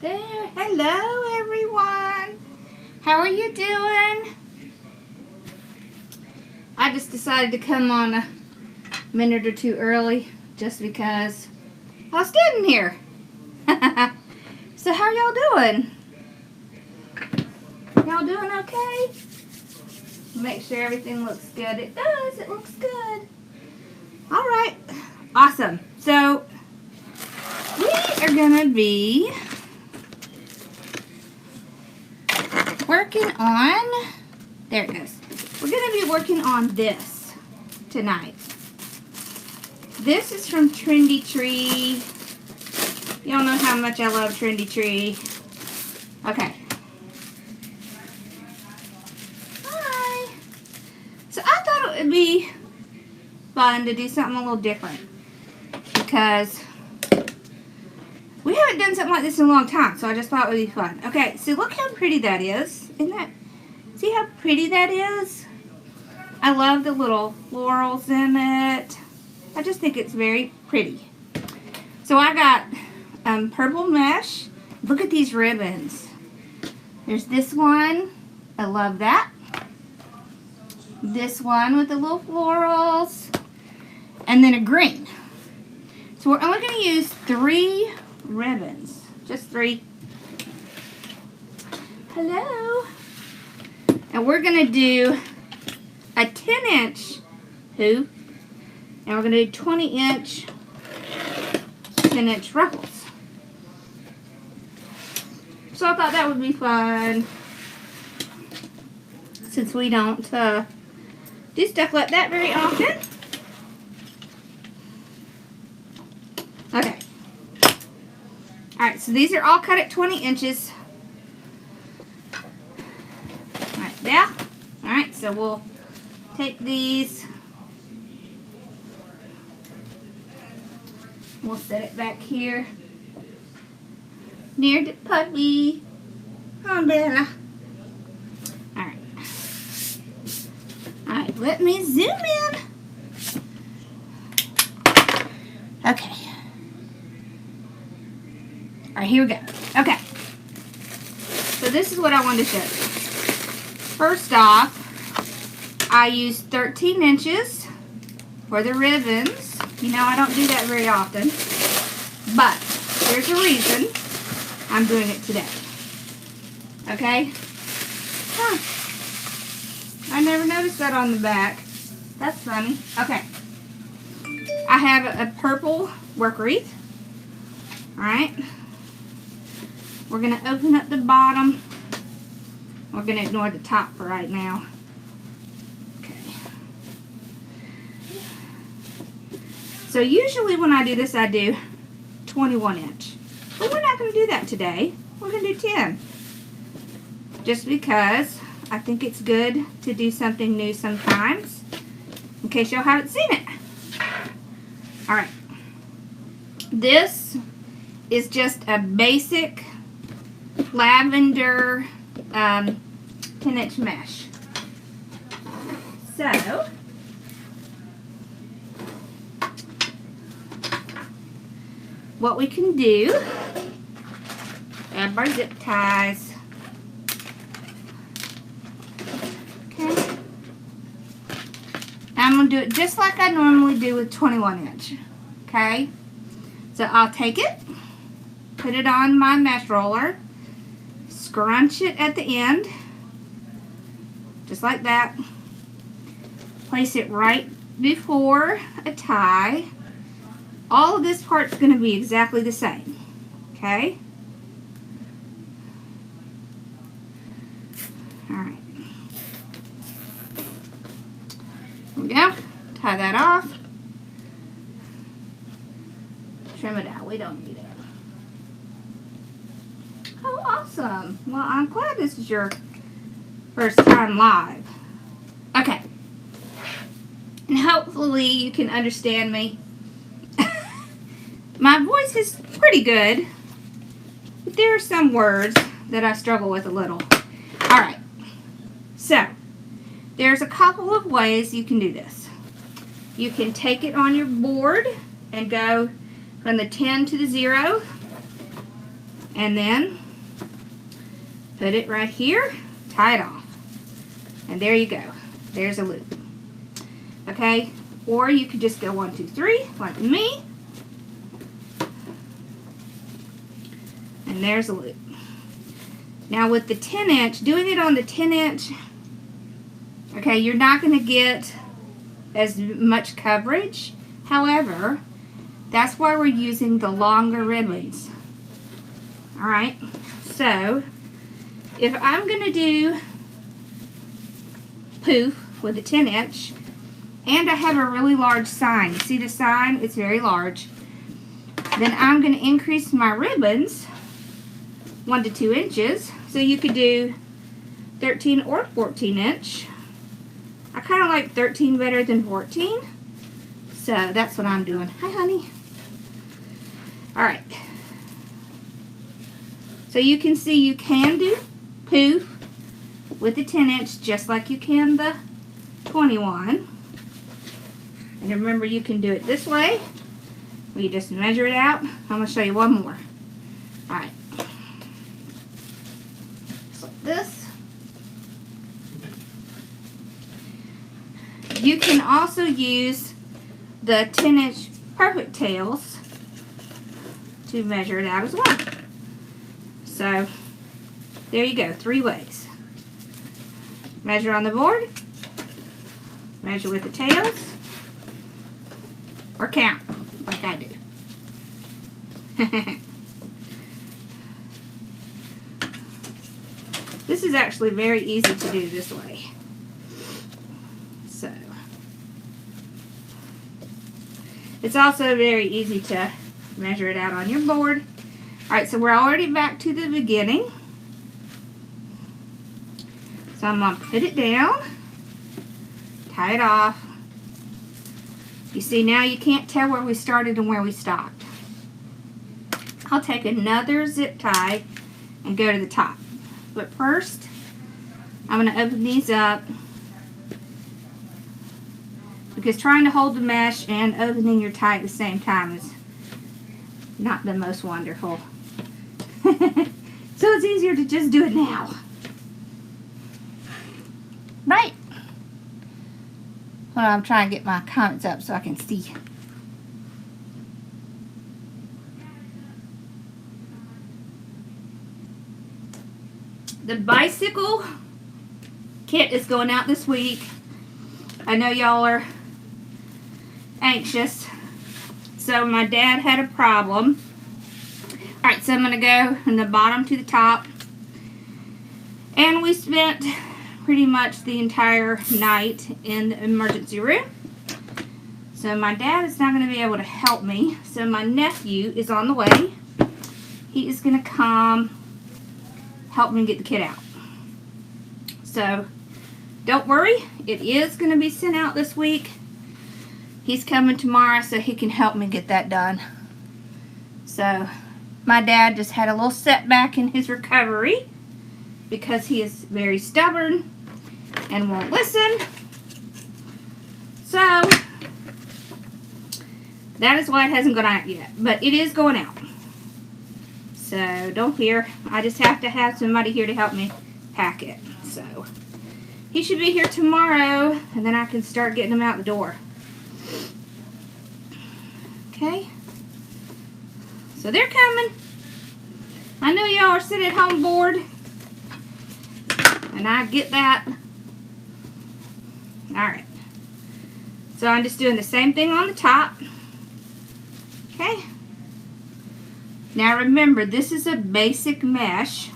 there. Hello, everyone. How are you doing? I just decided to come on a minute or two early just because I was getting here. So how y'all doing? Y'all doing okay? Make sure everything looks good. It does. It looks good. All right. Awesome. So we are going to be working on, there it goes. We're going to be working on this tonight. This is from Trendy Tree. Y'all know how much I love Trendy Tree. Okay. Hi. So I thought it would be fun to do something a little different because we haven't done something like this in a long time, so I just thought it would be fun. Okay, so look how pretty that is. Isn't that, see how pretty that is? I love the little florals in it. I just think it's very pretty. So I got purple mesh. Look at these ribbons. There's this one. I love that. This one with the little florals. And then a green. So we're only going to use 3 ribbons. Just 3. Hello. And we're going to do a 10-inch hoop. And we're going to do 20-inch, 10-inch ruffles. So I thought that would be fun. Since we don't do stuff like that very often. Okay. Alright, so these are all cut at 20 inches. Alright, there. Alright, so we'll take these. We'll set it back here near the puppy. Oh, Bella. Alright. Alright, let me zoom in. Okay. Alright, here we go. Okay. So this is what I wanted to show you. First off, I used 13 inches for the ribbons. You know, I don't do that very often. But there's a reason I'm doing it today. Okay? Huh. I never noticed that on the back. That's funny. Okay. I have a purple work wreath. Alright. We're going to open up the bottom. We're going to ignore the top for right now. Okay. So usually when I do this, I do 21 inch. But we're not going to do that today. We're going to do 10. Just because I think it's good to do something new sometimes. In case y'all haven't seen it. Alright. This is just a basic lavender 10-inch mesh. So, what we can do, grab our zip ties. Okay. I'm going to do it just like I normally do with 21 inch. Okay. So I'll take it, put it on my mesh roller, scrunch it at the end, just like that. Place it right before a tie. All of this part's going to be exactly the same. Okay? Alright. There we go. Tie that off. Trim it out. We don't need it. Oh, awesome. Well, I'm glad this is your first time live. Okay. And hopefully you can understand me. My voice is pretty good, but there are some words that I struggle with a little. Alright. So, there's a couple of ways you can do this. You can take it on your board and go from the 10 to the 0. And then put it right here, tie it off. And there you go. There's a loop. Okay? Or you could just go 1, 2, 3, like me. And there's a loop. Now with the 10-inch, doing it on the 10-inch, okay, you're not going to get as much coverage. However, that's why we're using the longer ribbons. Alright, so if I'm going to do Poof with a 10-inch, and I have a really large sign, you see the sign? It's very large. Then I'm going to increase my ribbons 1 to 2 inches. So you could do 13 or 14 inch. I kind of like 13 better than 14. So that's what I'm doing. Hi, honey. Alright. So you can see you can do Poof with the 10-inch just like you can the 21. And remember, you can do it this way, where you just measure it out. I'm going to show you one more. Alright. Just like this. You can also use the 10-inch perfect tails to measure it out as well. So, there you go, 3 ways. Measure on the board, measure with the tails, or count, like I do. This is actually very easy to do this way. So, it's also very easy to measure it out on your board. Alright, so we're already back to the beginning. So I'm going to put it down, tie it off. You see, now you can't tell where we started and where we stopped. I'll take another zip tie and go to the top. But first, I'm going to open these up, because trying to hold the mesh and opening your tie at the same time is not the most wonderful. So it's easier to just do it now. Right? Well, I'm trying to get my comments up so I can see. The bicycle kit is going out this week. I know y'all are anxious. So my dad had a problem. Alright, so I'm going to go from the bottom to the top. And we spent pretty much the entire night in the emergency room. So my dad is not going to be able to help me. So my nephew is on the way. He is going to come help me get the kit out. So don't worry, it is going to be sent out this week. He's coming tomorrow so he can help me get that done. So my dad just had a little setback in his recovery because he is very stubborn and won't listen. So that is why it hasn't gone out yet, but it is going out. So don't fear, I just have to have somebody here to help me pack it. So he should be here tomorrow, and then I can start getting him out the door. Okay, so they're coming. I know y'all are sitting at home bored, and I get that. Alright, so I'm just doing the same thing on the top. Okay, now remember, this is a basic mesh,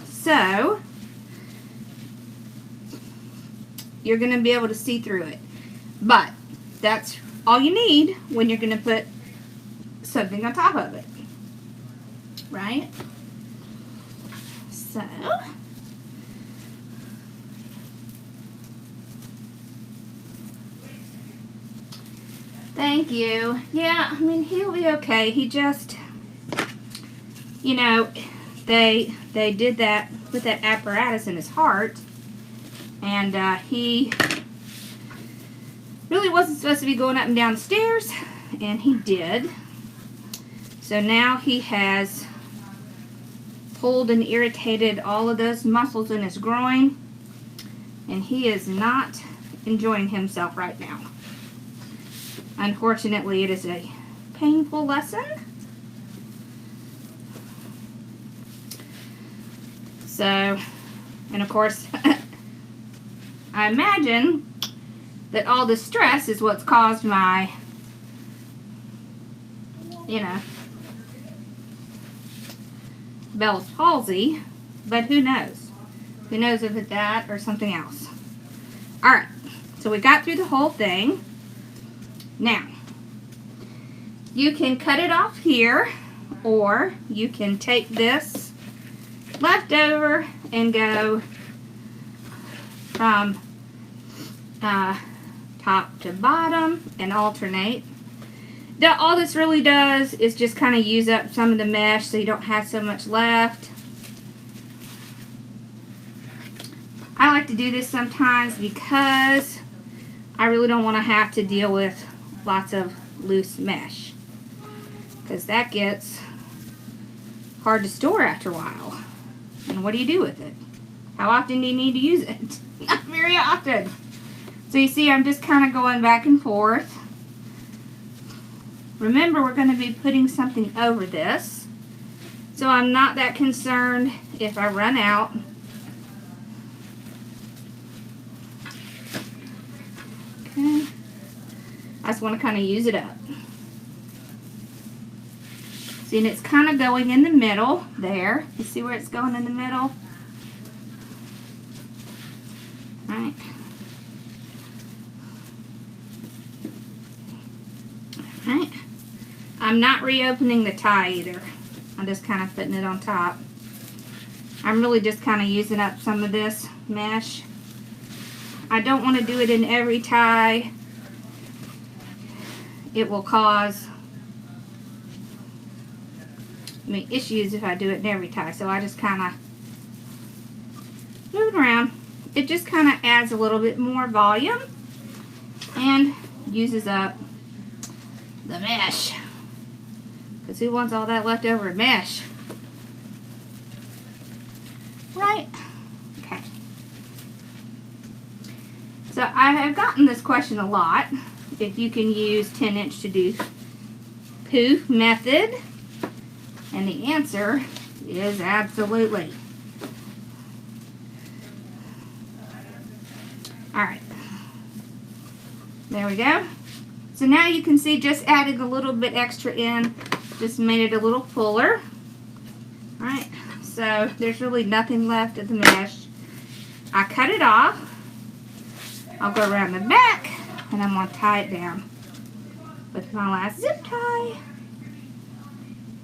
so you're going to be able to see through it. But that's all you need when you're going to put something on top of it. Right? So thank you. Yeah, I mean, he'll be okay. He just, you know, they did that with that apparatus in his heart, and he really wasn't supposed to be going up and down the stairs, and he did. So now he has pulled and irritated all of those muscles in his groin, and he is not enjoying himself right now. Unfortunately, it is a painful lesson. So, and of course, I imagine that all the stress is what's caused my, you know, Bell's palsy, but who knows? Who knows if it's that or something else. Alright, so we got through the whole thing. Now, you can cut it off here, or you can take this leftover and go from top to bottom and alternate. All this really does is just kind of use up some of the mesh so you don't have so much left. I like to do this sometimes because I really don't want to have to deal with lots of loose mesh, because that gets hard to store after a while. And what do you do with it? How often do you need to use it? Not very often. So you see, I'm just kind of going back and forth. Remember, we're going to be putting something over this, so I'm not that concerned if I run out. Okay. I just want to kind of use it up. See, and it's kind of going in the middle there. You see where it's going in the middle? Right. Right. I'm not reopening the tie either. I'm just kind of putting it on top. I'm really just kind of using up some of this mesh. I don't want to do it in every tie. It will cause me issues if I do it in every tie. So I just kind of move it around. It just kind of adds a little bit more volume and uses up the mesh. Because who wants all that leftover mesh? Right? Okay. So I have gotten this question a lot. If you can use 10" to do poof method. And the answer is absolutely. Alright. There we go. So now you can see just adding a little bit extra in just made it a little fuller. Alright, so there's really nothing left of the mesh. I cut it off. I'll go around the back and I'm going to tie it down with my last zip tie.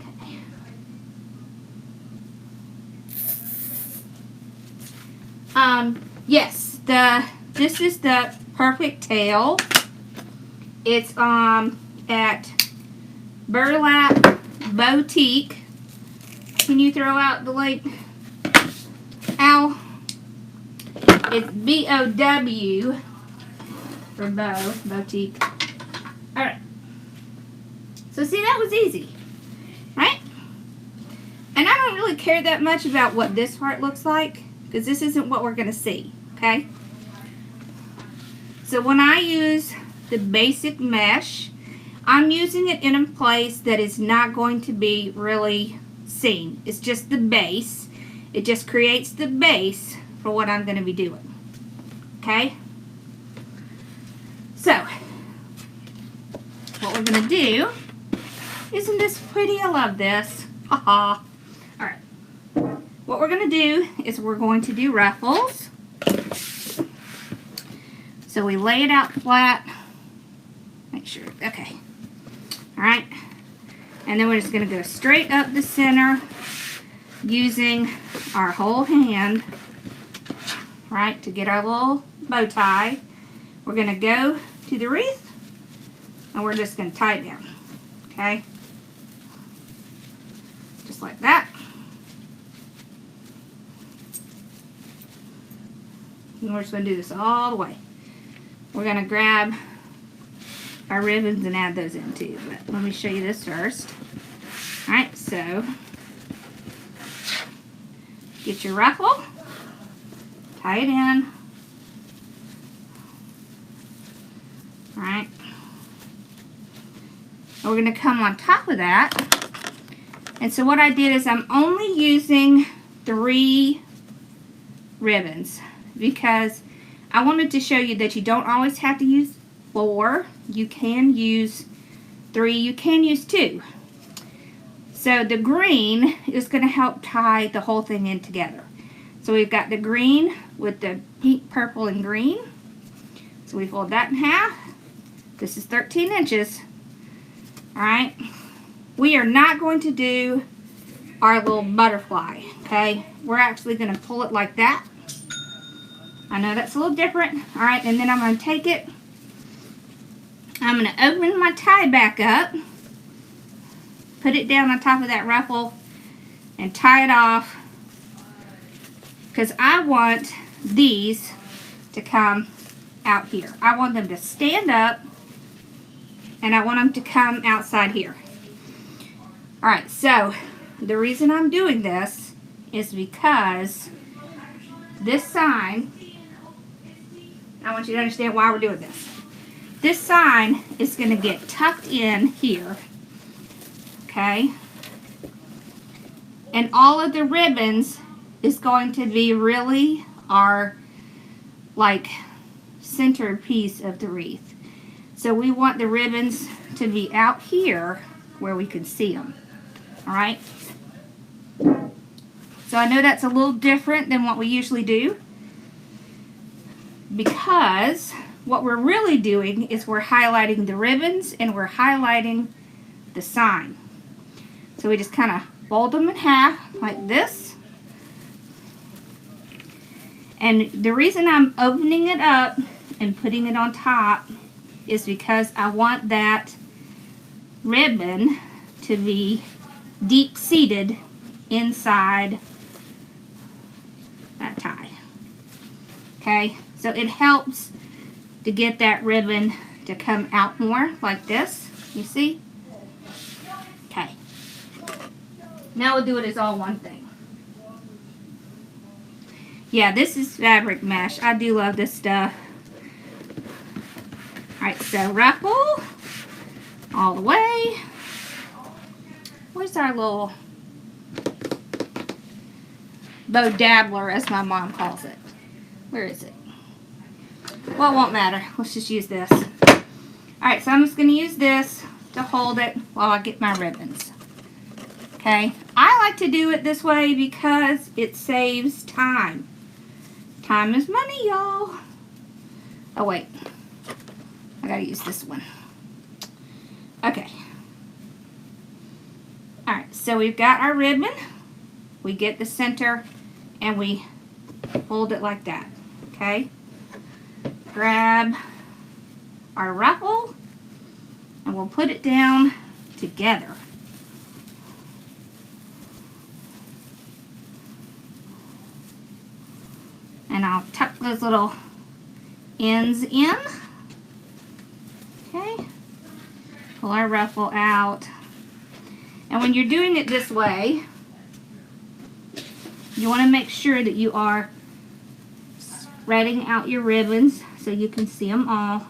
Okay. Yes, this is the perfect tail. It's at Burlap Boutique. Can you throw out the link? Ow. It's B-O-W for bow, boutique. Alright. So see, that was easy. Right? And I don't really care that much about what this part looks like, because this isn't what we're going to see. Okay? So when I use the basic mesh, I'm using it in a place that is not going to be really seen. It's just the base. It just creates the base for what I'm going to be doing. Okay? So, what we're going to do, isn't this pretty? I love this. Haha. Alright. What we're going to do is we're going to do ruffles. So we lay it out flat. Make sure, okay. Alright. And then we're just going to go straight up the center using our whole hand, right, to get our little bow tie. We're going to go to the wreath and we're just going to tie it down. Okay? Just like that. And we're just going to do this all the way. We're going to grab our ribbons and add those in too, but let me show you this first. Alright, so Get your ruffle, tie it in. Alright. And we're going to come on top of that. And so what I did is I'm only using 3 ribbons because I wanted to show you that you don't always have to use 4. You can use 3. You can use 2. So the green is going to help tie the whole thing in together. So we've got the green with the pink, purple, and green. So we fold that in half. This is 13 inches. Alright. We are not going to do our little butterfly. Okay. We're actually going to pull it like that. I know that's a little different. Alright. And then I'm going to take it. I'm going to open my tie back up. Put it down on top of that ruffle. And tie it off. Because I want these to come out here. I want them to stand up. And I want them to come outside here. Alright, so the reason I'm doing this is because this sign, I want you to understand why we're doing this. This sign is going to get tucked in here. Okay? And all of the ribbons is going to be really our like centerpiece of the wreath. So we want the ribbons to be out here where we can see them. Alright? So I know that's a little different than what we usually do. Because what we're really doing is we're highlighting the ribbons and we're highlighting the sign. So we just kind of fold them in half like this. And the reason I'm opening it up and putting it on top is because I want that ribbon to be deep seated inside that tie. Okay, so it helps to get that ribbon to come out more like this. You see? Okay. Now we'll do it as all one thing. Yeah, this is fabric mesh. I do love this stuff. Alright, so ruffle all the way. Where's our little bow dabbler, as my mom calls it? Where is it? Well, it won't matter. Let's just use this. Alright, so I'm just going to use this to hold it while I get my ribbons. Okay? I like to do it this way because it saves time. Time is money, y'all. Oh, wait. I gotta use this one. Okay. Alright, so we've got our ribbon. We get the center and we hold it like that. Okay? Grab our ruffle and we'll put it down together. And I'll tuck those little ends in. Okay, pull our ruffle out. And when you're doing it this way, you want to make sure that you are spreading out your ribbons so you can see them all.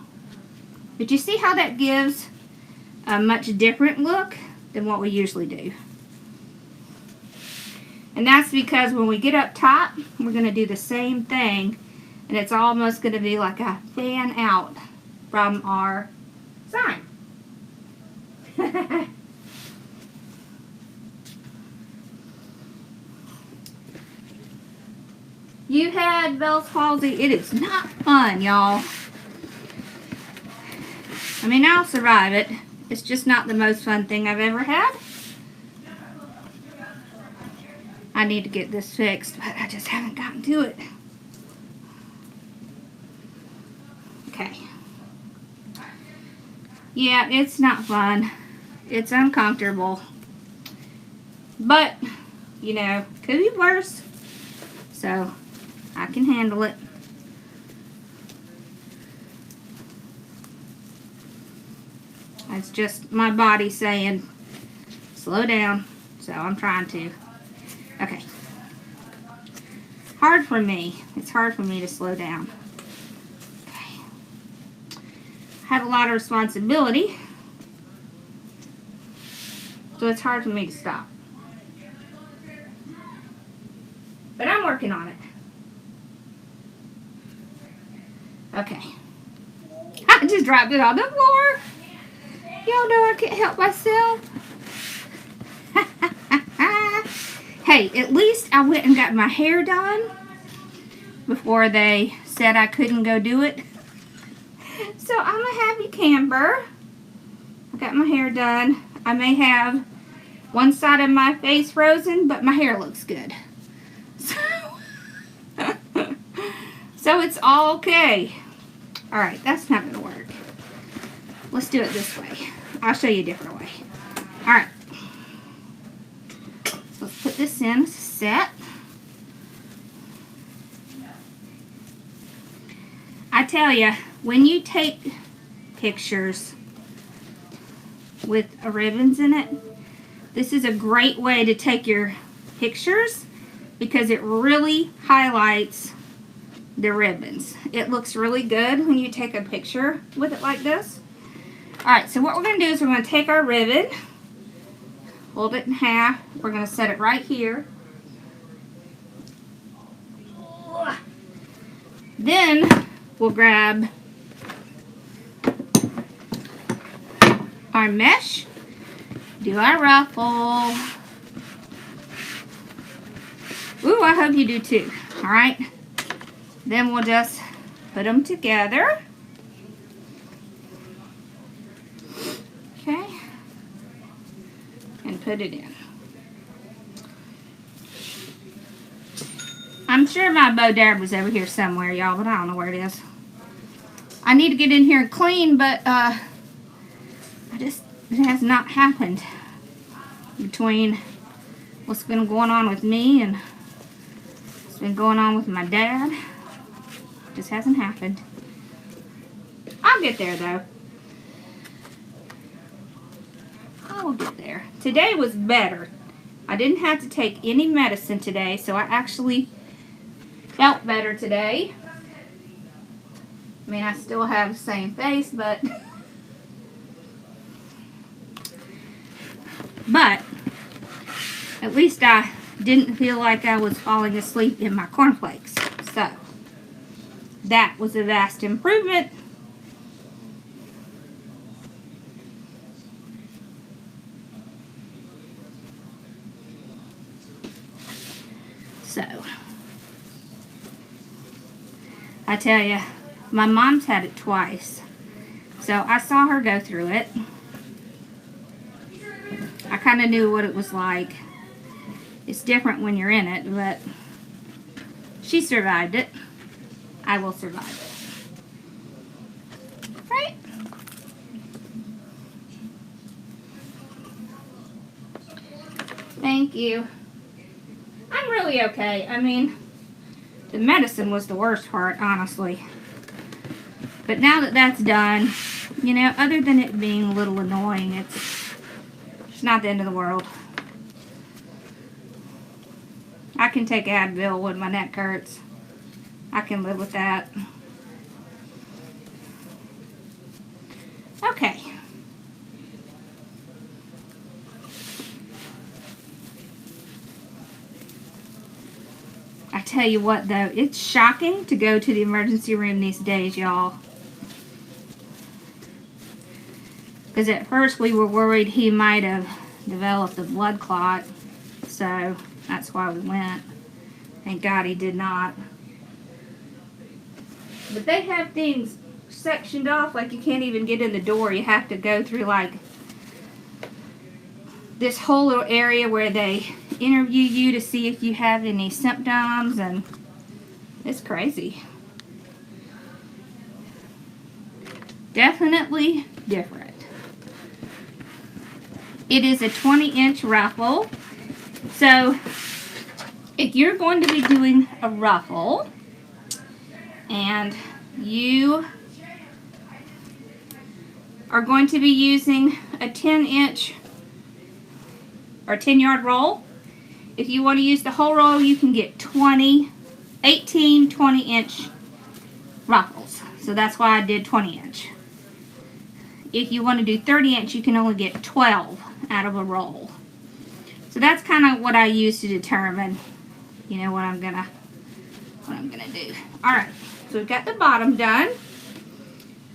But you see how that gives a much different look than what we usually do. And that's because when we get up top, we're going to do the same thing. And it's almost going to be like a fan out from our sign. You had Bell's palsy. It is not fun, y'all. I mean, I'll survive it. It's just not the most fun thing I've ever had. I need to get this fixed, but I just haven't gotten to it. Okay. Yeah, it's not fun. It's uncomfortable. But, you know, could be worse. So, I can handle it. It's just my body saying, slow down. So, I'm trying to. Okay. hard for me. It's hard for me to slow down. Okay. I have a lot of responsibility, so it's hard for me to stop. But I'm working on it. Okay. I just dropped it on the floor. Y'all know I can't help myself. Hey, at least I went and got my hair done before they said I couldn't go do it. So I'm a happy camper. I got my hair done. I may have one side of my face frozen, but my hair looks good. So it's all okay. Alright, that's not going to work. Let's do it this way. I'll show you a different way. Alright. So let's put this in as a set. I tell you, when you take pictures with ribbons in it, this is a great way to take your pictures because it really highlights the ribbons. It looks really good when you take a picture with it like this. Alright, so what we're going to do is we're going to take our ribbon, fold it in half. We're going to set it right here. Then we'll grab our mesh, do our ruffle. Ooh, I hope you do too. Alright. Then we'll just put them together. Okay. And put it in. I'm sure my bow dab was over here somewhere, y'all, but I don't know where it is. I need to get in here and clean, but it has not happened between what's been going on with me and what's been going on with my dad. Just hasn't happened. I'll get there though. I will get there. Today was better. I didn't have to take any medicine today, so I actually felt better today. I mean, I still have the same face, but at least I didn't feel like I was falling asleep in my cornflakes. So that was a vast improvement. So I tell you, my mom's had it twice. So I saw her go through it. I kind of knew what it was like. It's different when you're in it, but she survived it. I will survive it. Right? Thank you. I'm really okay. I mean, the medicine was the worst part, honestly. But now that that's done, you know, other than it being a little annoying, it's not the end of the world. I can take Advil when my neck hurts. I can live with that. Okay. I tell you what though, it's shocking to go to the emergency room these days, y'all. Because at first we were worried he might have developed a blood clot. So that's why we went. Thank God he did not. But they have things sectioned off like you can't even get in the door. You have to go through like this whole little area where they interview you to see if you have any symptoms, and it's crazy. Definitely different. It is a 20-inch ruffle. So if you're going to be doing a ruffle and you are going to be using a 10-inch or 10-yard roll, if you want to use the whole roll, you can get 20 18 20-inch ruffles. So that's why I did 20-inch. If you want to do 30-inch, you can only get 12 out of a roll. So that's kind of what I use to determine, you know, what I'm gonna do. All right, so we've got the bottom done.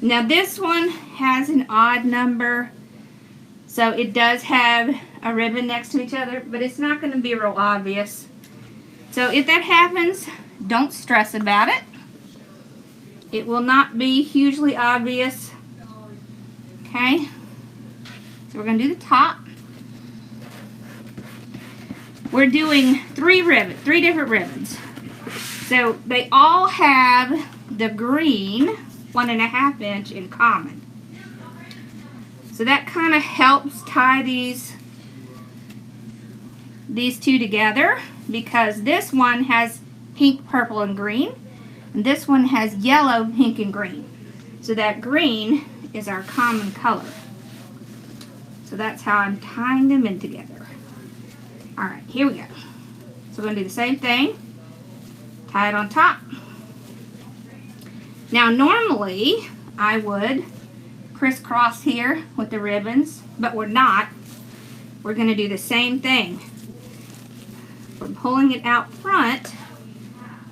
Now this one has an odd number, so it does have a ribbon next to each other, but it's not going to be real obvious. So if that happens, don't stress about it. It will not be hugely obvious. Okay, so we're going to do the top. We're doing three different ribbons. So they all have the green 1.5 inch in common. So that kind of helps tie these two together, because this one has pink, purple, and green, and this one has yellow, pink, and green. So that green is our common color. So that's how I'm tying them in together. Alright, here we go. So we're going to do the same thing. Tie it on top. Now normally I would crisscross here with the ribbons, but we're not. We're going to do the same thing. We're pulling it out front,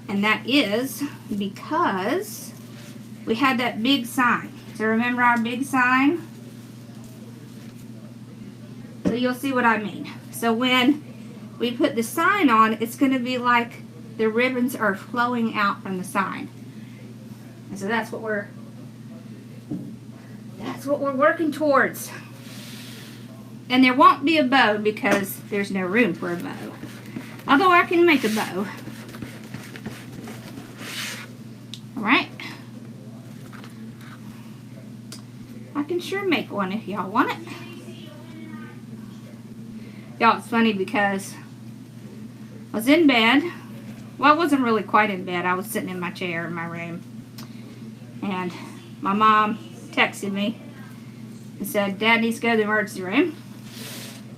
and that is because we had that big sign. So remember our big sign? So you'll see what I mean. So when we put the sign on, it's going to be like the ribbons are flowing out from the sign. And so that's what we're working towards. And there won't be a bow because there's no room for a bow. Although I can make a bow. Alright. I can sure make one if y'all want it. Y'all, it's funny because I was in bed. Well, I wasn't really quite in bed. I was sitting in my chair in my room. And my mom texted me and said, Dad needs to go to the emergency room.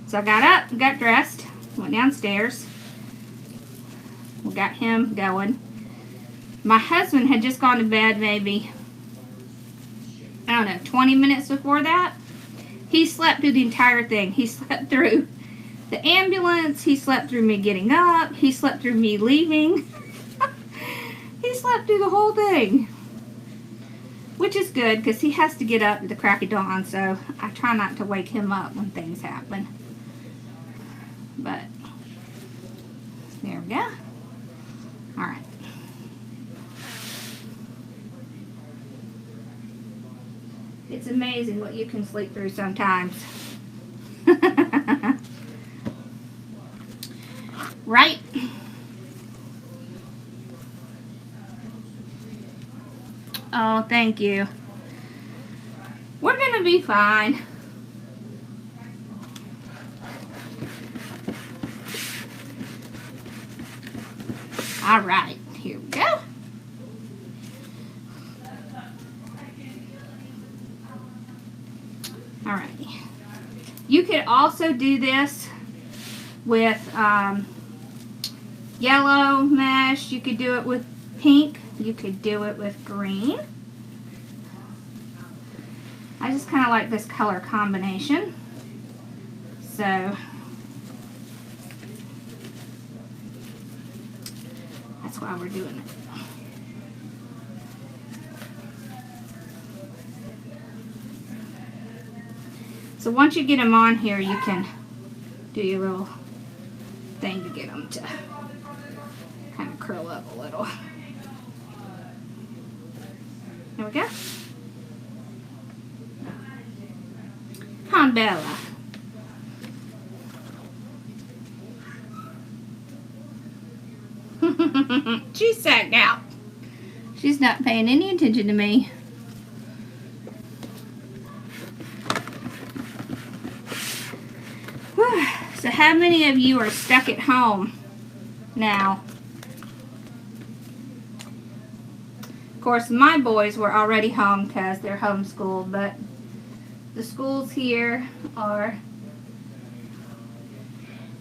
So I got up, got dressed, went downstairs. We got him going. My husband had just gone to bed maybe, I don't know, 20 minutes before that. He slept through the entire thing. He slept through the ambulance. He slept through me getting up. He slept through me leaving. He slept through the whole thing. Which is good because he has to get up at the crack of dawn, so I try not to wake him up when things happen. But there we go. Alright. It's amazing what you can sleep through sometimes. Right? Oh, thank you. We're gonna be fine. Alright, here we go. Alright. You could also do this with yellow mesh. You could do it with pink. You could do it with green. I just kind of like this color combination. So that's why we're doing it. So once you get them on here, you can do your little thing to get them to kind of curl up a little. There we go. Come on, Bella. She's sacked out. She's not paying any attention to me. So how many of you are stuck at home now? Of course, my boys were already home because they're homeschooled, but the schools here are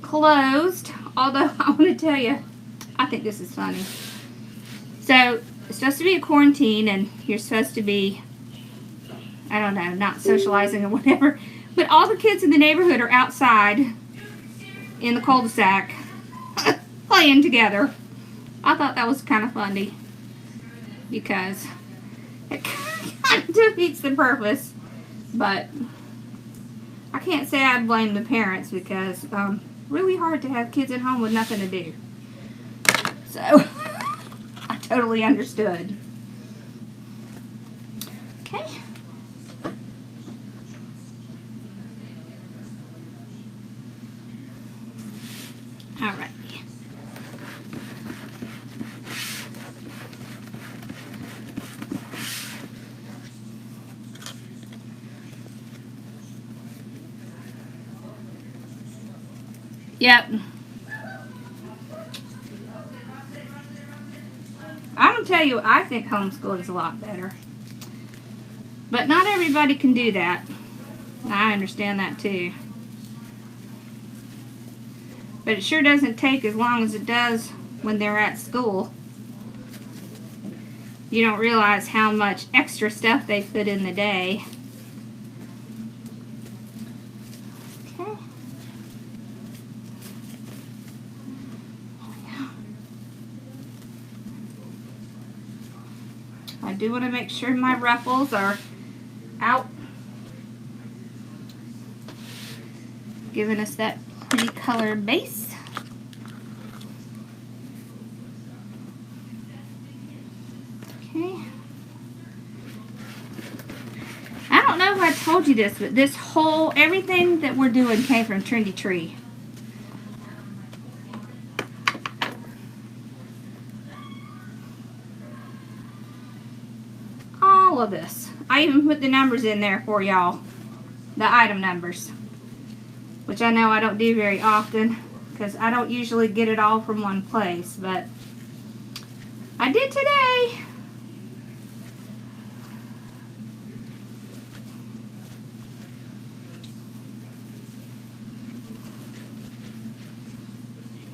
closed. Although I want to tell you, I think this is funny. So it's supposed to be a quarantine, and you're supposed to be, I don't know, not socializing or whatever. But all the kids in the neighborhood are outside in the cul-de-sac playing together. I thought that was kind of funny because it kind of defeats the purpose. But I can't say I'd blame the parents because really hard to have kids at home with nothing to do. So I totally understood. Okay. All right. Yep. I'm going to tell you, I think homeschooling is a lot better. But not everybody can do that. I understand that too. But it sure doesn't take as long as it does when they're at school. You don't realize how much extra stuff they put in the day. Okay. I do want to make sure my ruffles are out, giving us that pretty color base. Okay. I don't know if I told you this, but this whole, everything that we're doing came from Trendy Tree. All of this. I even put the numbers in there for y'all. The item numbers. Which I know I don't do very often because I don't usually get it all from one place, but I did today.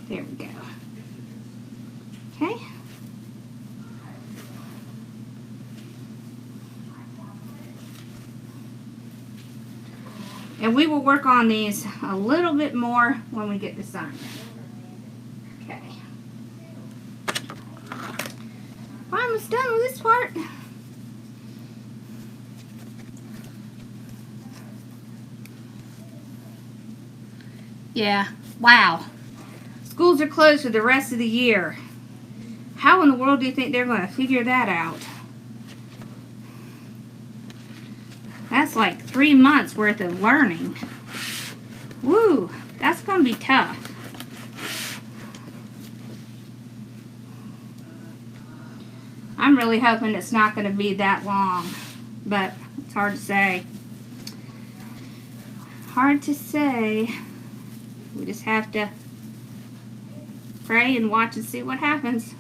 There we go. Okay. And we will work on these a little bit more when we get to sign. Okay. I'm almost done with this part. Yeah, wow. Schools are closed for the rest of the year. How in the world do you think they're going to figure that out? That's like 3 months worth of learning. Woo, that's going to be tough. I'm really hoping it's not going to be that long, but it's hard to say. Hard to say. We just have to pray and watch and see what happens.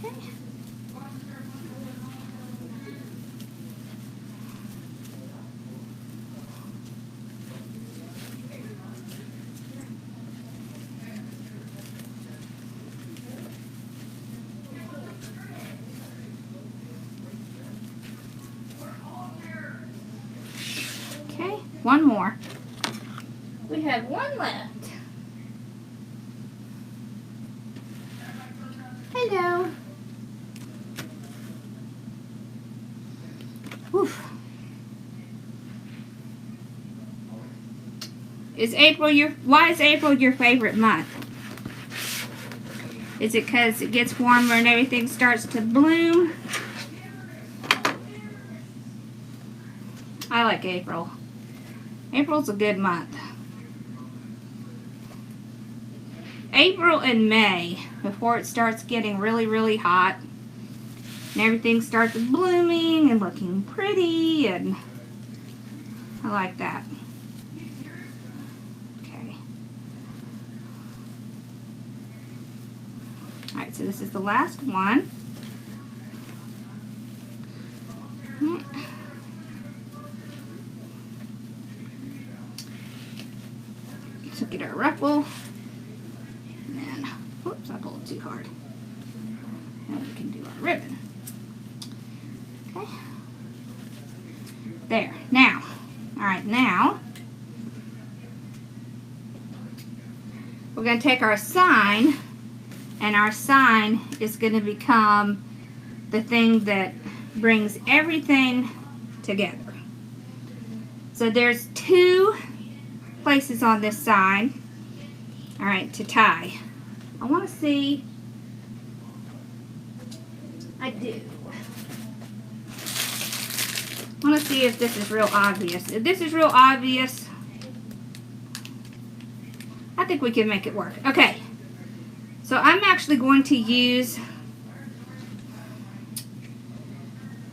Okay. Okay, one more. We have one left. Hello. Oof. Why is April your favorite month? Is it because it gets warmer and everything starts to bloom? I like April. April's a good month. April and May, before it starts getting really, really hot and everything starts blooming and looking pretty, and I like that. Okay. Alright, so this is the last one. So get our ruffle. Oops, I pulled it too hard. And we can do our ribbon. Okay. There. Now. Alright, now we're going to take our sign, and our sign is going to become the thing that brings everything together. So there's 2 places on this side, alright, to tie. I want to see, I do. I want to see if this is real obvious. If this is real obvious, I think we can make it work. Okay, so I'm actually going to use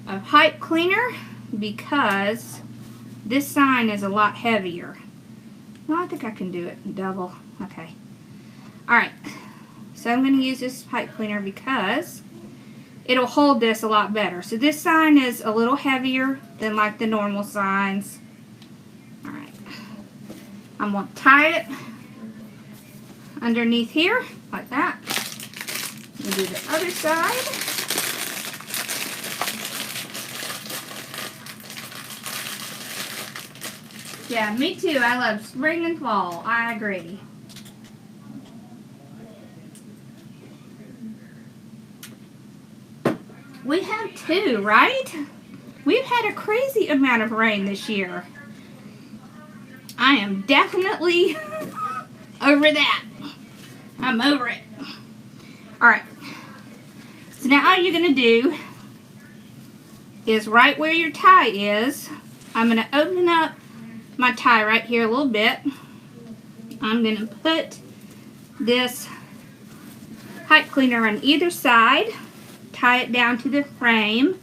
a pipe cleaner because this sign is a lot heavier. No, I think I can do it in double. Okay. Alright. So I'm going to use this pipe cleaner because it'll hold this a lot better. So this sign is a little heavier than like the normal signs. Alright. I'm going to tie it underneath here like that. We'll do the other side. Yeah, me too. I love spring and fall. I agree. We have 2, right? We've had a crazy amount of rain this year. I am definitely over that. I'm over it. Alright. So now all you're going to do is right where your tie is, I'm going to open up my tie right here a little bit. I'm going to put this pipe cleaner on either side, tie it down to the frame,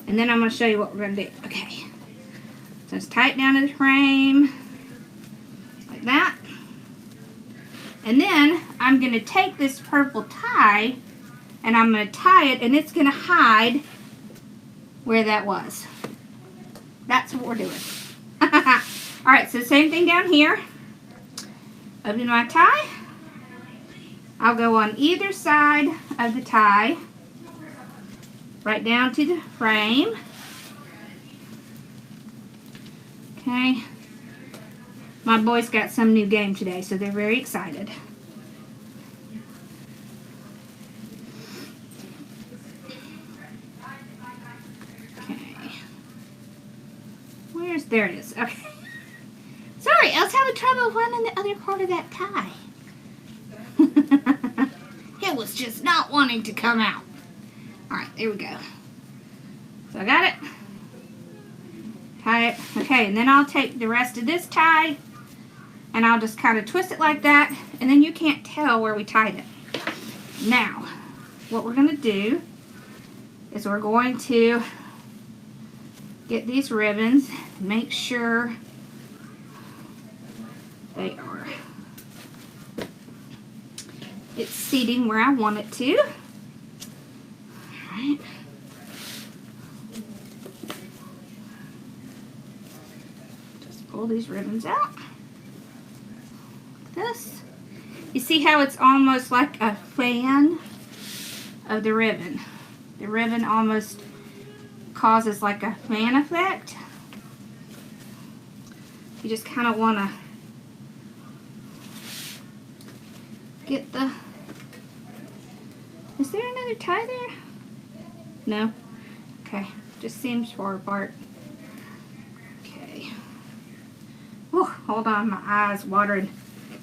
and then I'm going to show you what we're going to do. Okay, so let's tie it down to the frame like that, and then I'm going to take this purple tie and I'm going to tie it, and it's going to hide where that was. That's what we're doing. Alright, so same thing down here. Open my tie. I'll go on either side of the tie, right down to the frame. Okay. My boys got some new game today, so they're very excited. Okay. There it is. Okay. Sorry, I was having trouble finding the other part of that tie. It was just not wanting to come out. Alright, there we go. So I got it. Tie it. Okay, and then I'll take the rest of this tie and I'll just kind of twist it like that, and then you can't tell where we tied it. Now, what we're going to do is we're going to get these ribbons and make sure they are, it's seating where I want it to. Alright. Just pull these ribbons out. Like this. You see how it's almost like a fan of the ribbon. The ribbon almost causes like a fan effect. You just kind of want to get the, is there another tie there? No? Okay, just seems far apart. Okay. Whew, hold on, my eyes watering.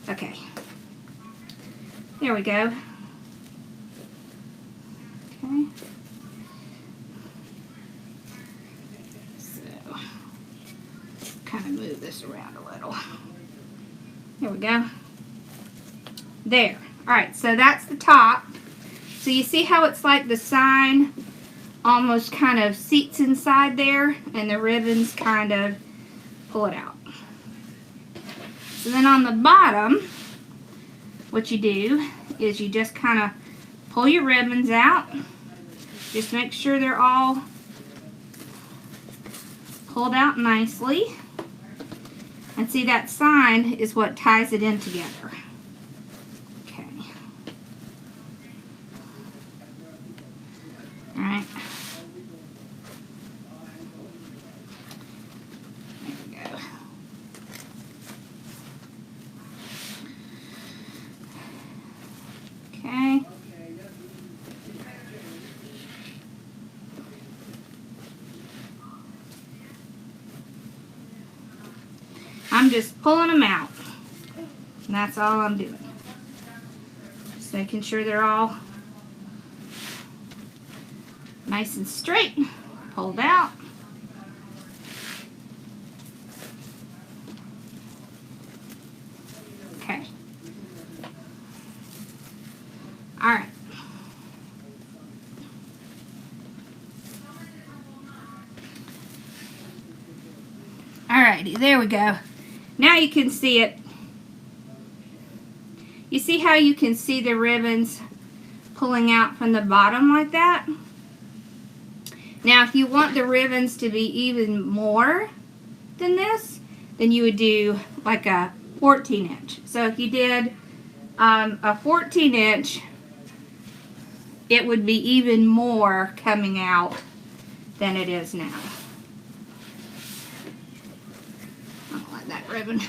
Okay. There we go. Okay. So, kind of move this around a little. There we go. There. Alright, so that's the top. So you see how it's like the sign almost kind of seats inside there, and the ribbons kind of pull it out. So then on the bottom, what you do is you just kind of pull your ribbons out. Just make sure they're all pulled out nicely. And see, that sign is what ties it in together. Okay. just pulling them out. And that's all I'm doing. Just making sure they're all nice and straight, pulled out. Okay. All right. Alrighty, there we go. Now you can see it. You see how you can see the ribbons pulling out from the bottom like that? Now if you want the ribbons to be even more than this, then you would do like a 14-inch. So if you did a 14-inch, it would be even more coming out than it is now. I don't like that ribbon.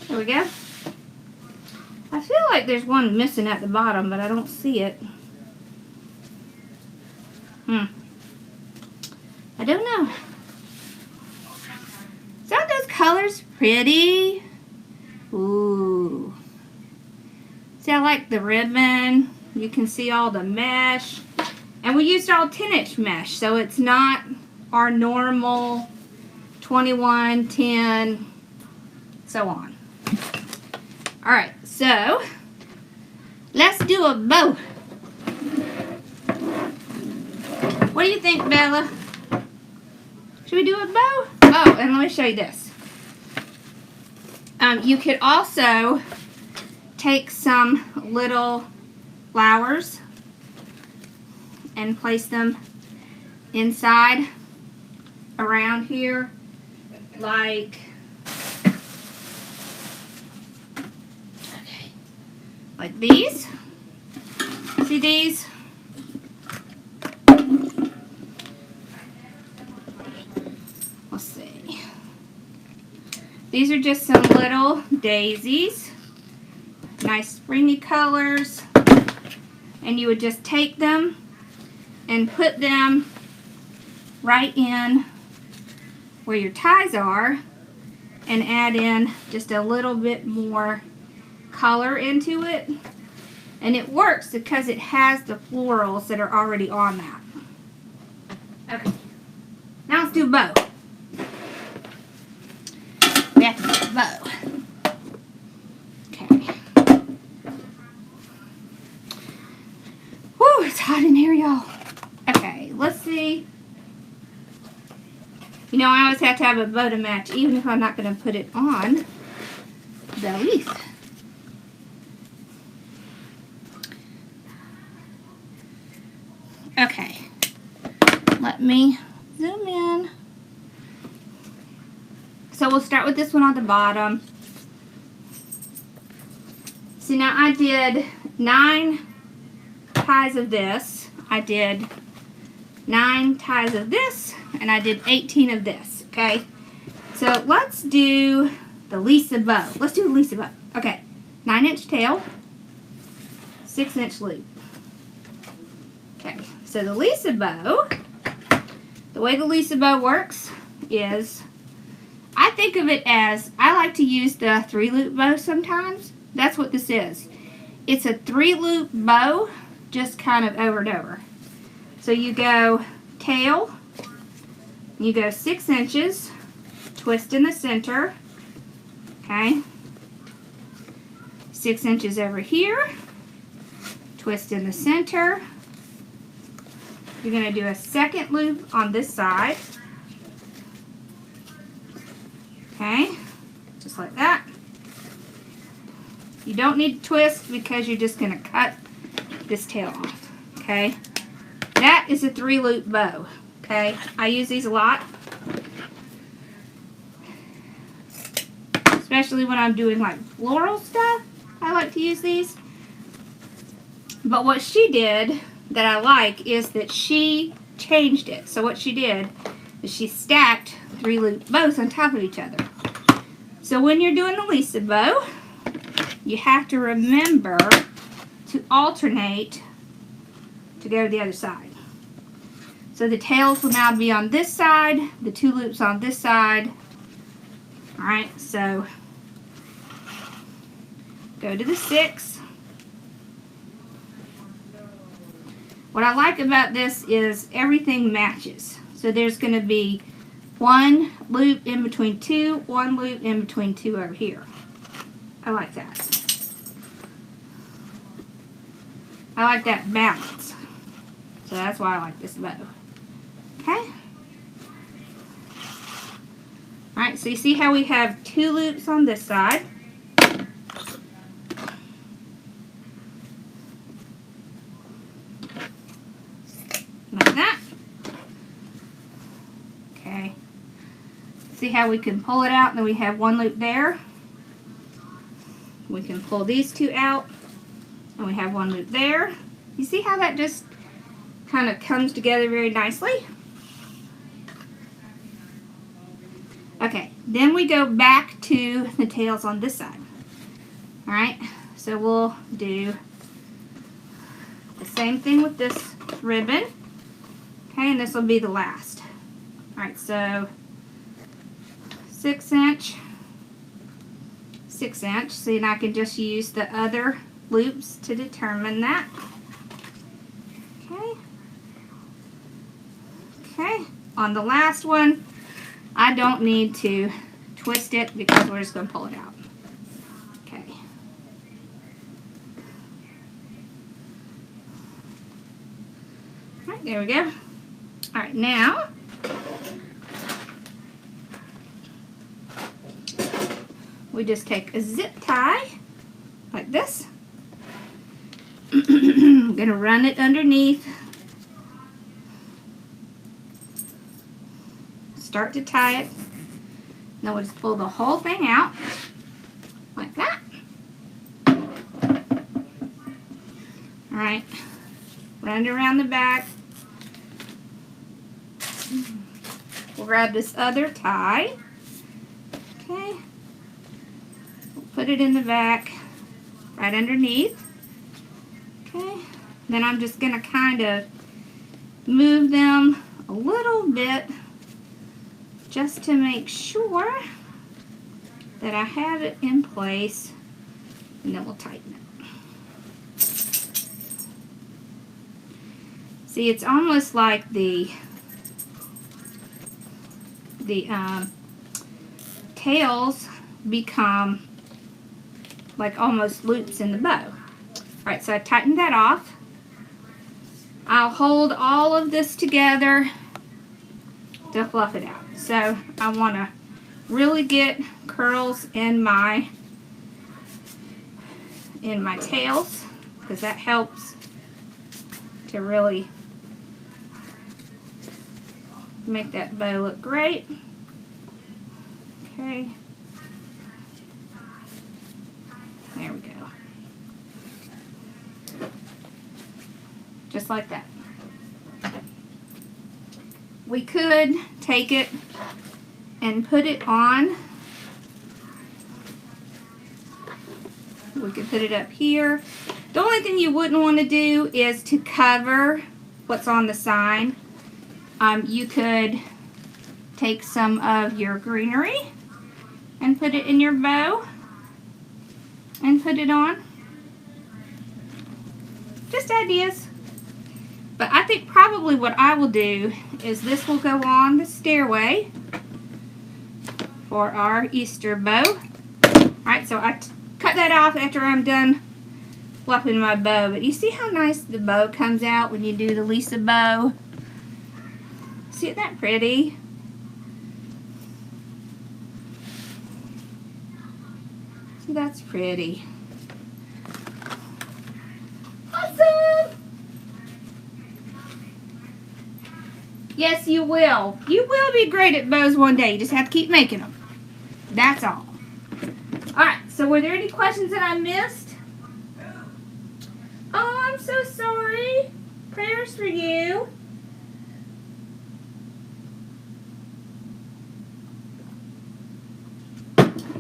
There we go. I feel like there's one missing at the bottom, but I don't see it. I don't know. Aren't those colors pretty? Ooh. See, I like the ribbon. You can see all the mesh. And we used all 10-inch mesh, so it's not our normal 21, 10, so on. Alright, so let's do a bow. What do you think, Bella? Should we do a bow? Oh, and let me show you this. You could also take some little flowers and place them inside around here, like these. See these? Let's see. These are just some little daisies. Nice springy colors. And you would just take them and put them right in where your ties are and add in just a little bit more color into it. And it works because it has the florals that are already on that. Okay. Now let's do a bow. We have to do a bow. Okay. Whew, it's hot in here, y'all. Okay, let's see. You know, I always have to have a bow to match, even if I'm not going to put it on the wreath. Okay, let me zoom in. So we'll start with this one on the bottom. See, now I did 9 ties of this. I did 9 ties of this, and I did 18 of this, okay? So let's do the Lisa bow. Let's do the Lisa bow. Okay, 9-inch tail, 6-inch loop. Okay, so the Lisa bow, the way the Lisa bow works is, I think of it as, I like to use the 3-loop bow sometimes. That's what this is. It's a 3-loop bow, just kind of over and over. So you go tail, you go 6 inches, twist in the center, okay, 6 inches over here, twist in the center. You're going to do a second loop on this side, okay, just like that. You don't need to twist because you're just going to cut this tail off, okay. That is a 3-loop bow, okay. I use these a lot, especially when I'm doing like floral stuff. I like to use these. But what she did that I like is that she changed it. So what she did is she stacked 3-loop bows on top of each other. So when you're doing the Lisa bow, you have to remember to alternate to go to the other side. So the tails will now be on this side, the 2 loops on this side, Alright, so go to the 6. What I like about this is everything matches. So there's going to be one loop in between 2, one loop in between 2 over here. I like that. I like that balance. So that's why I like this bow. Okay. Alright, so you see how we have 2 loops on this side. Like that. Okay. See how we can pull it out and then we have 1 loop there. We can pull these 2 out and we have 1 loop there. You see how that just kind of comes together very nicely? Okay, then we go back to the tails on this side. Alright, so we'll do the same thing with this ribbon. Okay, and this will be the last. Alright, so 6 inch, 6 inch. See, and I can just use the other loops to determine that. Okay. Okay, on the last one, I don't need to twist it because we're just going to pull it out. Okay. Alright, there we go. Alright, now we just take a zip tie like this. I'm going to run it underneath. Start to tie it. Now we'll just pull the whole thing out like that. Alright, run it around the back. We'll grab this other tie. Okay, we'll put it in the back right underneath. Okay, then I'm just going to kind of move them a little bit just to make sure that I have it in place, and then we'll tighten it. See, it's almost like the tails become like almost loops in the bow. Alright, so I tightened that off. I'll hold all of this together to fluff it out. So I want to really get curls in my tails, because that helps to really make that bow look great. Okay. There we go. Just like that. We could take it and put it on. We could put it up here. The only thing you wouldn't want to do is to cover what's on the sign. You could take some of your greenery and put it in your bow and put it on. Just ideas. But I think probably what I will do is this will go on the stairway for our Easter bow. Alright, so I cut that off after I'm done fluffing my bow. But you see how nice the bow comes out when you do the Lisa bow? See, isn't that pretty? See, that's pretty. Awesome! Yes, you will. You will be great at bows one day. You just have to keep making them. That's all. Alright, so were there any questions that I missed? Oh, I'm so sorry. Prayers for you.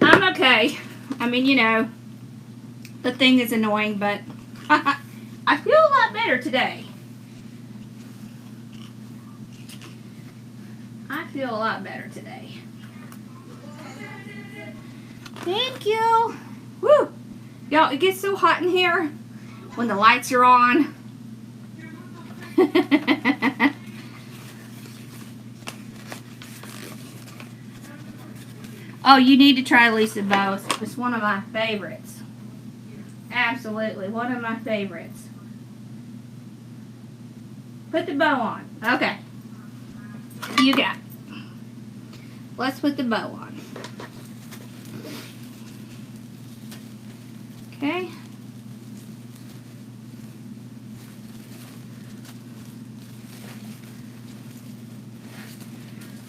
I'm okay. I mean, you know, the thing is annoying, but I feel a lot better today. I feel a lot better today. Thank you. Woo! Y'all, it gets so hot in here when the lights are on. Oh, you need to try Lisa Bow's. It's one of my favorites. Absolutely, one of my favorites. Put the bow on. Okay. You got it. Let's put the bow on. Okay.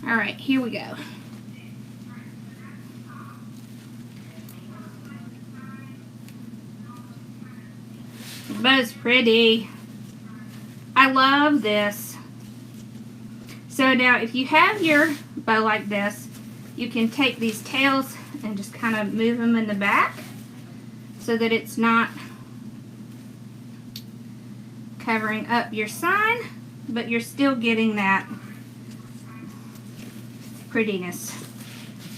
All right, here we go. The bow's pretty. I love this. So now if you have your bow like this, you can take these tails and just kind of move them in the back so that it's not covering up your sign, but you're still getting that prettiness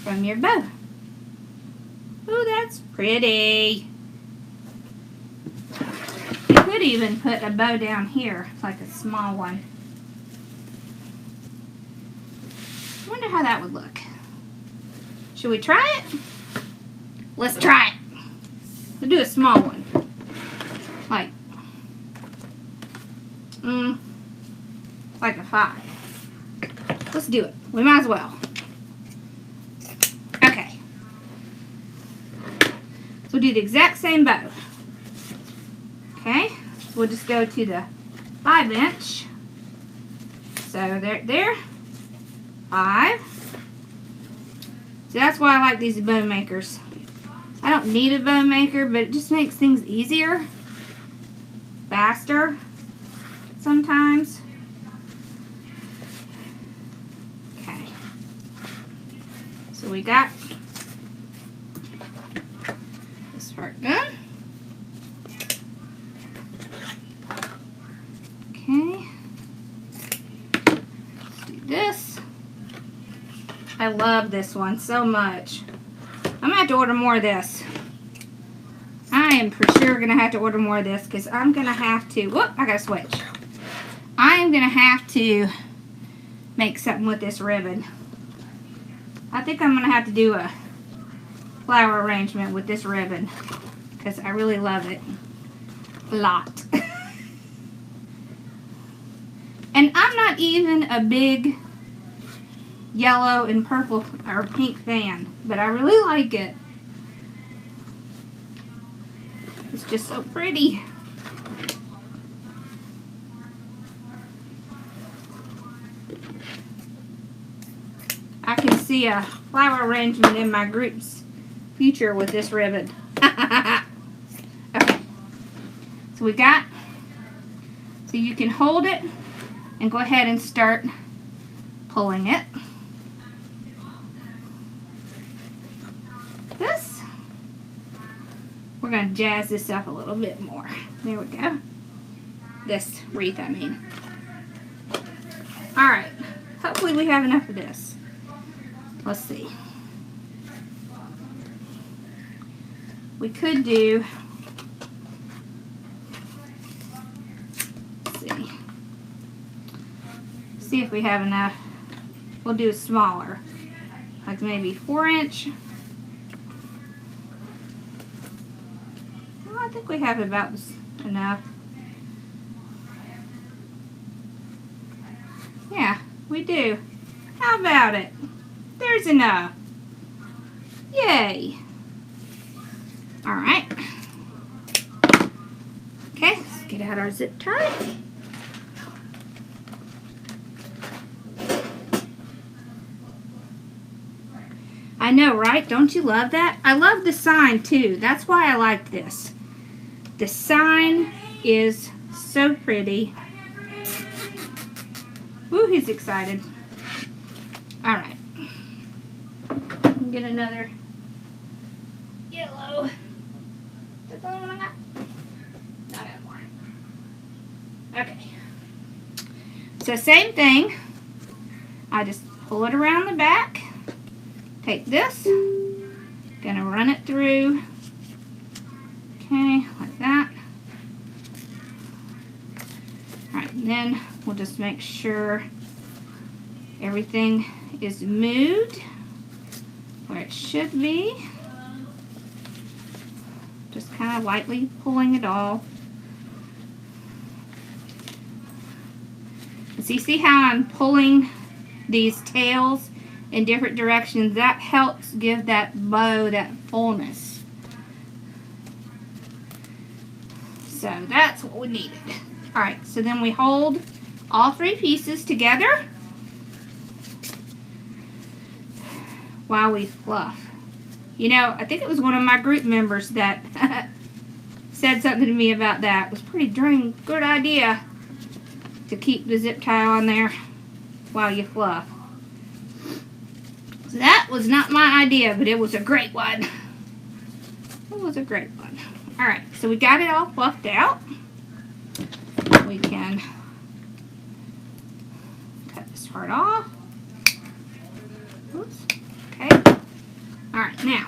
from your bow. Ooh, that's pretty. You could even put a bow down here, like a small one. I wonder how that would look. Should we try it? Let's try it. We'll do a small one. Like a 5. Let's do it. We might as well. Okay. So we'll do the exact same bow. Okay. So we'll just go to the 5-inch. So there. 5. So that's why I like these bow makers. I don't need a bow maker, but it just makes things easier, faster sometimes. Okay. So we got this part done. Okay. Let's do this. I love this one so much. I'm going to have to order more of this. I am for sure going to have to order more of this because I'm going to have to... Whoop, I got to switch. I am going to have to make something with this ribbon. I think I'm going to have to do a flower arrangement with this ribbon because I really love it a lot. And I'm not even a big yellow and purple or pink fan, but I really like it. It's just so pretty. I can see a flower arrangement in my group's future with this ribbon. Okay. So we got, so you can hold it and go ahead and start pulling it. This, we're going to jazz this up a little bit more. There we go. This wreath, I mean. Alright, hopefully we have enough of this. Let's see. We could do, let's see if we have enough. We'll do smaller, like maybe 4-inch. Well, I think we have about enough. Yeah, we do. How about it? There's enough. Yay. All right. Okay, let's get out our zip tie. I know, right? Don't you love that? I love the sign too. That's why I like this. The sign is so pretty. Woo, he's excited. All right. Get another yellow. That's the only one I got? Not anymore. Okay. So same thing. I just pull it around the back. Take this Gonna run it through. Okay, like that. Alright, then we'll just make sure everything is moved where it should be. Just kind of lightly pulling it all. So you see how I'm pulling these tails in different directions? That helps give that bow that fullness. So that's what we needed. Alright, so then we hold all three pieces together while we fluff. You know, I think it was one of my group members that said something to me about that. It was pretty dang good idea to keep the zip tie on there while you fluff. So that was not my idea, but it was a great one. It was a great one. Alright, so we got it all fluffed out. We can cut this part off. Oops. Okay. Alright, now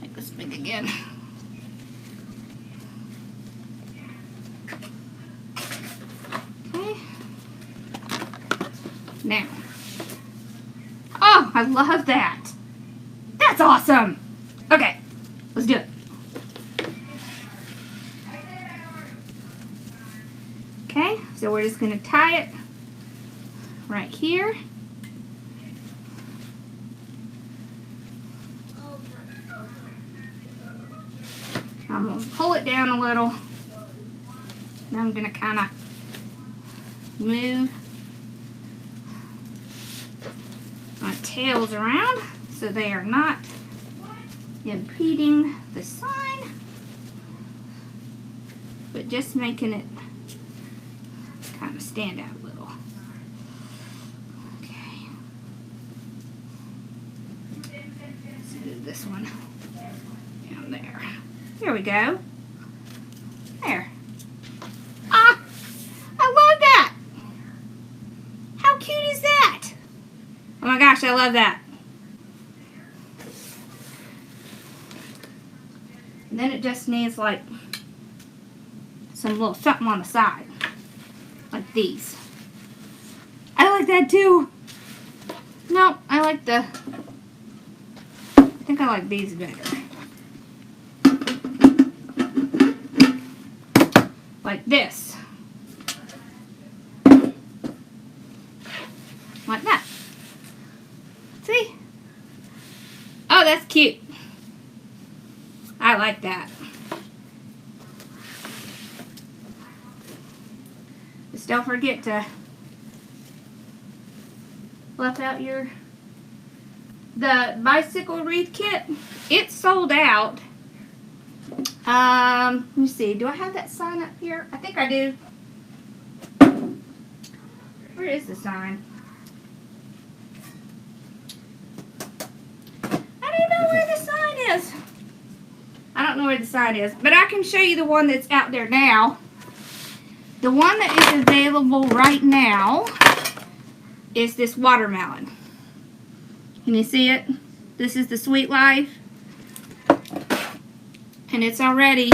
make this big again. Okay. Now. Oh, I love that. That's awesome. Okay, let's do it. Okay, so we're just going to tie it right here. I'm going to pull it down a little. Now I'm going to kind of move my tails around so they are not impeding the sign, but just making it kind of stand out a little. Okay. Let's move this one down there. There we go. There. Ah! I love that! How cute is that? Oh my gosh, I love that. And then it just needs like some little something on the side. Like these. I like that too. No, I like the... I think I like these better. Like this. Like that. See? Oh, that's cute. I like that. Just don't forget to fluff out the bicycle wreath kit. It's sold out. Let me see. Do I have that sign up here? I think I do. Where is the sign? I don't know where the sign is. I don't know where the sign is, but I can show you the one that's out there now. The one that is available right now is this watermelon. Can you see it? This is the Sweet Life. And it's already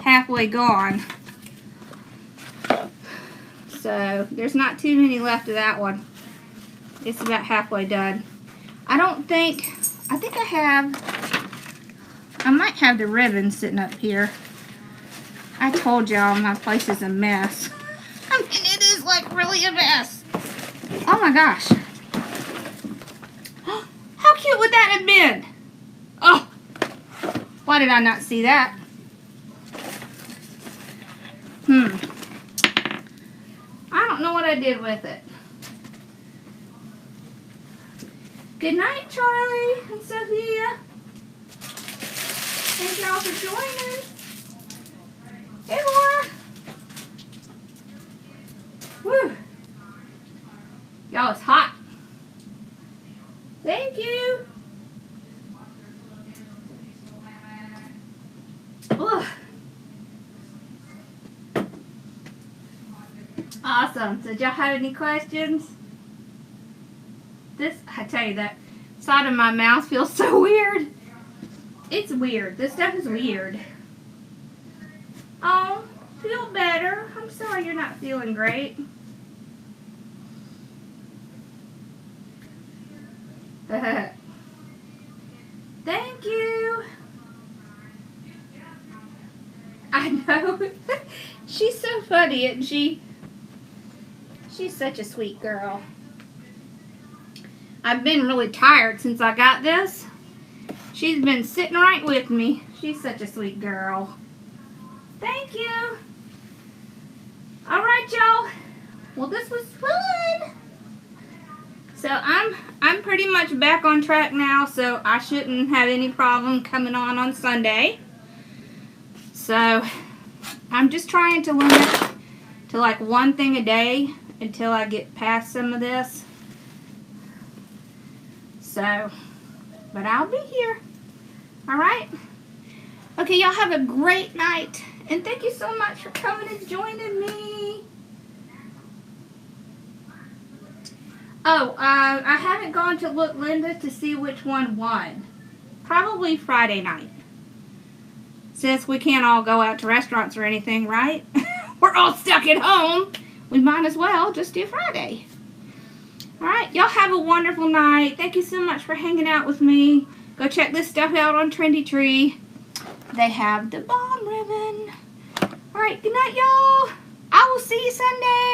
halfway gone. So there's not too many left of that one. It's about halfway done. I think I might have the ribbon sitting up here. I told y'all my place is a mess. I mean, it is like really a mess. Oh my gosh. How cute would that have been? Oh, why did I not see that? I don't know what I did with it. Good night, Charlie and Sophia. Thank y'all for joining. Hey, Laura. Woo. Y'all, it's hot. Thank you. Ugh. Awesome. So, did y'all have any questions? This, I tell you, that side of my mouth feels so weird. It's weird. This stuff is weird. Oh, feel better. I'm sorry you're not feeling great. Thank you. I know. She's so funny, isn't she? She's such a sweet girl. I've been really tired since I got this. She's been sitting right with me. She's such a sweet girl. Thank you. All right, y'all. Well, this was fun. So I'm pretty much back on track now, so I shouldn't have any problem coming on Sunday. So I'm just trying to limit to like one thing a day until I get past some of this. So, but I'll be here. All right. Okay, y'all have a great night, and thank you so much for coming and joining me. Oh, I haven't gone to look, Linda, to see which one won. Probably Friday night. Since we can't all go out to restaurants or anything, right? We're all stuck at home. We might as well just do Friday. Alright, y'all have a wonderful night. Thank you so much for hanging out with me. Go check this stuff out on Trendy Tree. They have the bomb ribbon. Alright, good night, y'all. I will see you Sunday.